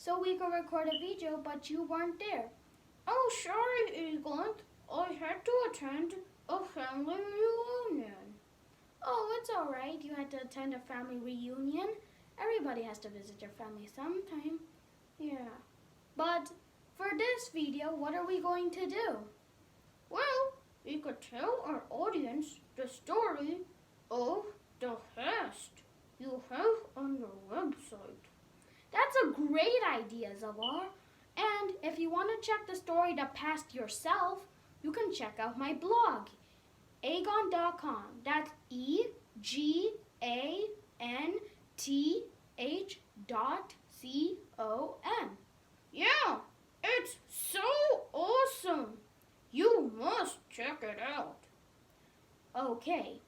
so we could record a video, but you weren't there. Oh, sorry, Eganth. I had to attend a family reunion. Oh, it's all right. You had to attend a family reunion. Everybody has to visit their family sometime. Yeah. But for this video, what are we going to do? Well, we could tell our audience the story of the hest you have on your website. That's a great idea, Zavar. And if you want to check the story The Past yourself, you can check out my blog, Eganth.com. That's EGANTH.com. Yeah, it's so awesome. You must check it out. Okay,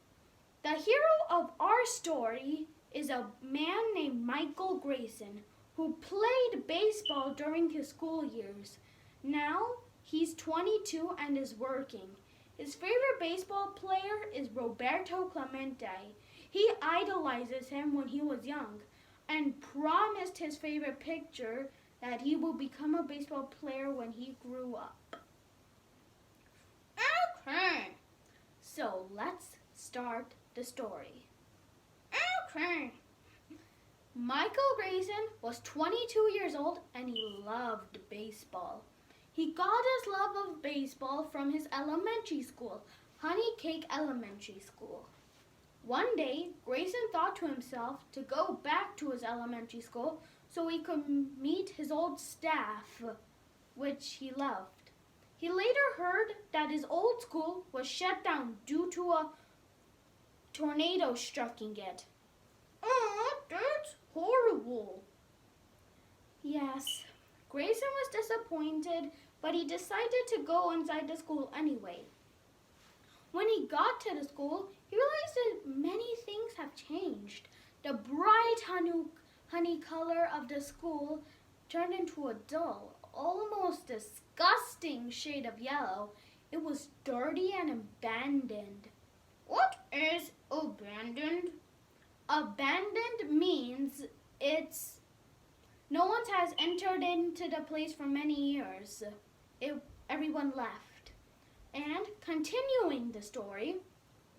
the hero of our story is a man named Michael Grayson who played baseball during his school years. Now he's 22 and is working. His favorite baseball player is Roberto Clemente. He idolizes him when he was young and promised his favorite pitcher that he will become a baseball player when he grew up. Okay, so let's start the story. Okay. Michael Grayson was 22 years old and he loved baseball. He got his love of baseball from his elementary school, Honey Cake Elementary School. One day, Grayson thought to himself to go back to his elementary school so he could meet his old staff, which he loved. He later heard that his old school was shut down due to a tornado striking it. Oh, that's horrible. Yes, Grayson was disappointed, but he decided to go inside the school anyway. When he got to the school, he realized that many things have changed. The bright honey color of the school turned into a dull, almost disgusting shade of yellow. It was dirty and abandoned. What is abandoned? Abandoned means no one has entered into the place for many years. Everyone left. And continuing the story,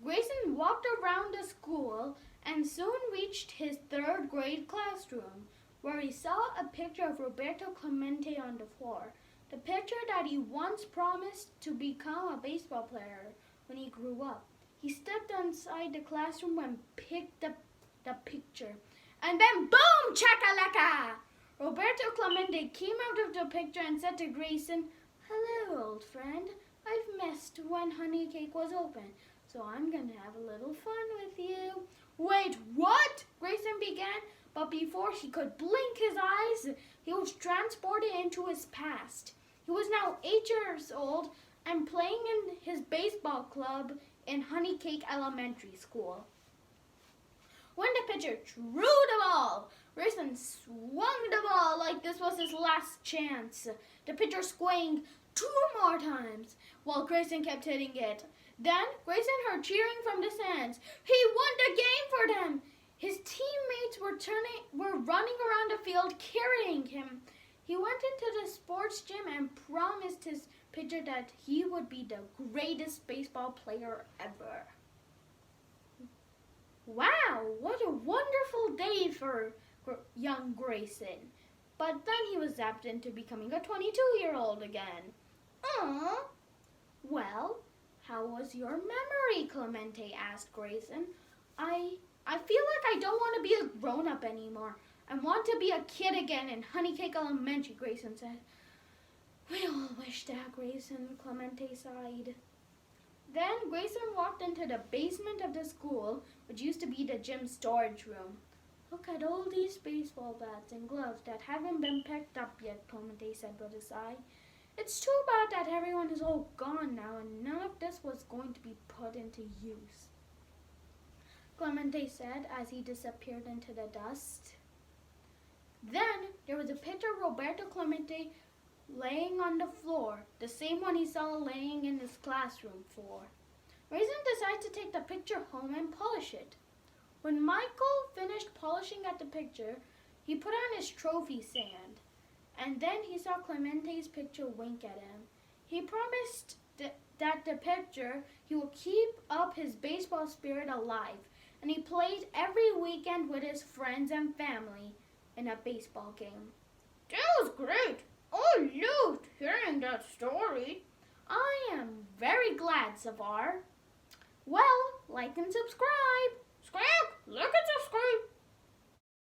Grayson walked around the school and soon reached his third grade classroom, where he saw a picture of Roberto Clemente on the floor, the picture that he once promised to become a baseball player when he grew up. He stepped inside the classroom and picked up the picture. And then boom, chakalaka! Roberto Clemente came out of the picture and said to Grayson, "Hello, old friend. I've missed when Honey Cake was open, so I'm going to have a little fun with you." Wait, what? Grayson began, but before he could blink his eyes, he was transported into his past. He was now 8 years old and playing in his baseball club in Honey Cake Elementary School. When the pitcher threw the ball, Grayson swung the ball like this was his last chance. The pitcher swung 2 more times while Grayson kept hitting it. Then Grayson heard cheering from the stands. He won the game for them. His teammates were running around the field carrying him. He went into the sports gym and promised his pitcher that he would be the greatest baseball player ever. Wow, what a wonderful day for young Grayson. But then he was zapped into becoming a 22-year-old again. Aww. Well, how was your memory, Clemente asked Grayson. I feel like I don't want to be a grown-up anymore. I want to be a kid again in Honey Cake Elementary, Grayson said. We all wish that, Grayson, Clemente sighed. Then Grayson walked into the basement of the school, which used to be the gym storage room. Look at all these baseball bats and gloves that haven't been picked up yet, Clemente said with a sigh. It's too bad that everyone is all gone now and none of this was going to be put into use, Clemente said as he disappeared into the dust. Then there was a picture of Roberto Clemente laying on the floor, the same one he saw laying in his classroom floor. Grayson decided to take the picture home and polish it. When Michael finished polishing at the picture, he put on his trophy stand. and then he saw Clemente's picture wink at him. He promised that the picture he will keep up his baseball spirit alive, and he played every weekend with his friends and family in a baseball game. That was great. I loved hearing that story. I am very glad, Zavar. Well, like and subscribe. Squeak, look at the screen.